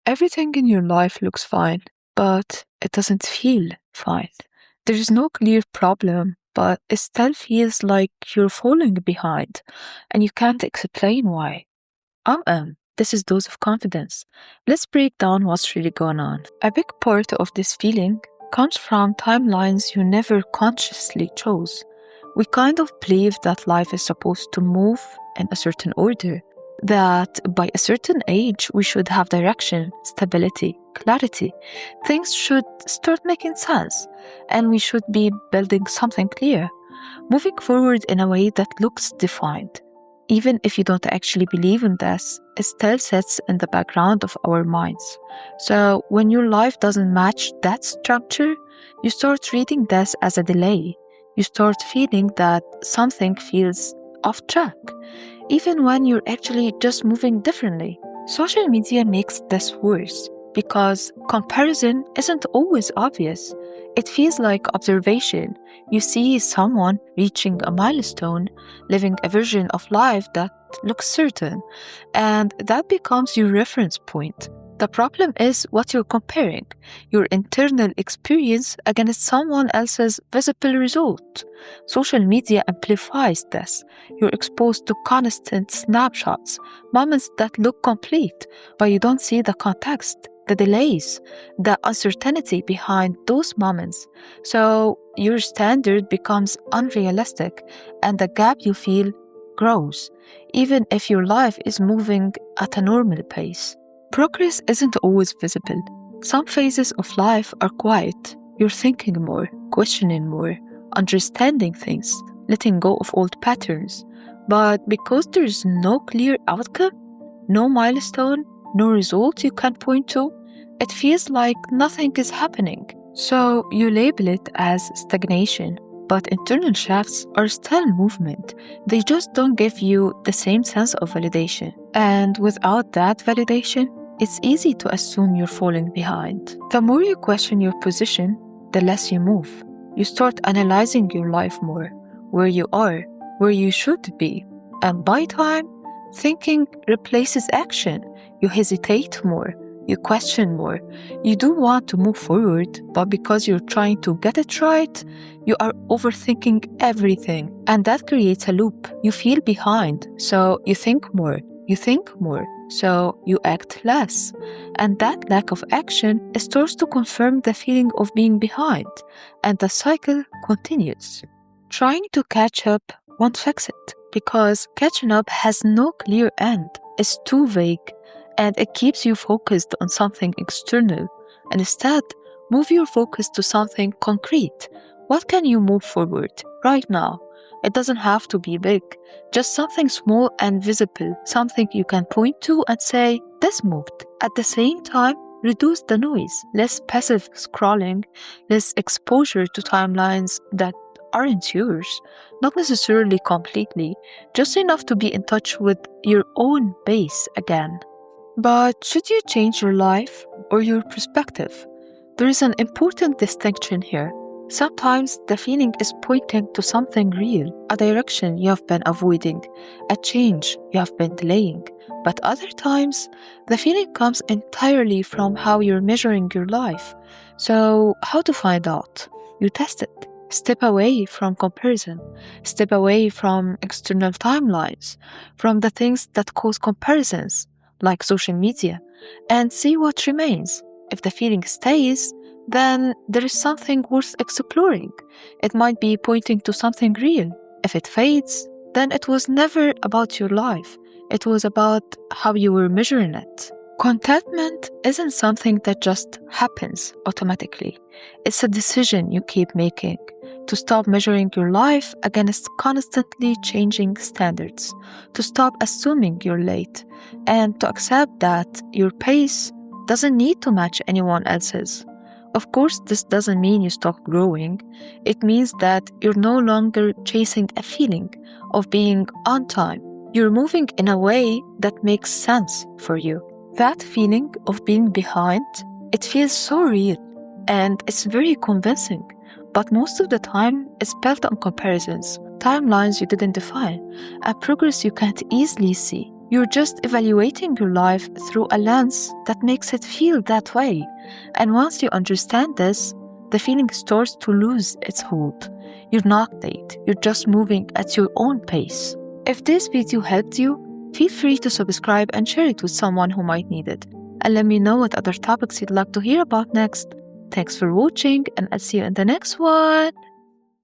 Everything in your life looks fine, but it doesn't feel fine. There is no clear problem, but it still feels like you're falling behind and you can't explain why. This is Dose of Confidence. Let's break down what's really going on. A big part of this feeling comes from timelines you never consciously chose. We kind of believe that life is supposed to move in a certain order, that by a certain age we should have direction, stability, clarity. Things should start making sense, and we should be building something clear, moving forward in a way that looks defined. Even if you don't actually believe in this, it still sits in the background of our minds. So when your life doesn't match that structure, you start reading this as a delay. You start feeling that something feels off track, even when you're actually just moving differently. Social media makes this worse because comparison isn't always obvious. It feels like observation. You see someone reaching a milestone, living a version of life that looks certain, and that becomes your reference point. The problem is what you're comparing, your internal experience against someone else's visible result. Social media amplifies this. You're exposed to constant snapshots, moments that look complete, but you don't see the context, the delays, the uncertainty behind those moments. So your standard becomes unrealistic and the gap you feel grows, even if your life is moving at a normal pace. Progress isn't always visible. Some phases of life are quiet. You're thinking more, questioning more, understanding things, letting go of old patterns. But because there's no clear outcome, no milestone, no result you can point to, it feels like nothing is happening. So you label it as stagnation, but internal shifts are still movement. They just don't give you the same sense of validation. And without that validation, it's easy to assume you're falling behind. The more you question your position, the less you move. You start analyzing your life more, where you are, where you should be. And by time, thinking replaces action. You hesitate more. You question more. You do want to move forward, but because you're trying to get it right, you are overthinking everything. And that creates a loop. You feel behind, so you think more. You think more, so you act less. And that lack of action starts to confirm the feeling of being behind, and the cycle continues. Trying to catch up won't fix it, because catching up has no clear end. It's too vague, and it keeps you focused on something external. And instead, move your focus to something concrete. What can you move forward right now? It doesn't have to be big, just something small and visible, something you can point to and say, this moved. At the same time, reduce the noise, less passive scrolling, less exposure to timelines that aren't yours, not necessarily completely, just enough to be in touch with your own pace again. But should you change your life or your perspective? There is an important distinction here. Sometimes the feeling is pointing to something real, a direction you have been avoiding, a change you have been delaying. But other times, the feeling comes entirely from how you're measuring your life. So, how to find out? You test it. Step away from comparison. Step away from external timelines, from the things that cause comparisons, like social media, and see what remains. If the feeling stays, then there is something worth exploring. It might be pointing to something real. If it fades, then it was never about your life. It was about how you were measuring it. Contentment isn't something that just happens automatically. It's a decision you keep making to stop measuring your life against constantly changing standards, to stop assuming you're late, and to accept that your pace doesn't need to match anyone else's. Of course, this doesn't mean you stop growing. It means that you're no longer chasing a feeling of being on time. You're moving in a way that makes sense for you. That feeling of being behind, it feels so real and it's very convincing. But most of the time, it's built on comparisons, timelines you didn't define, and progress you can't easily see. You're just evaluating your life through a lens that makes it feel that way. And once you understand this, the feeling starts to lose its hold. You're not late, you're just moving at your own pace. If this video helped you, feel free to subscribe and share it with someone who might need it. And let me know what other topics you'd like to hear about next. Thanks for watching, and I'll see you in the next one.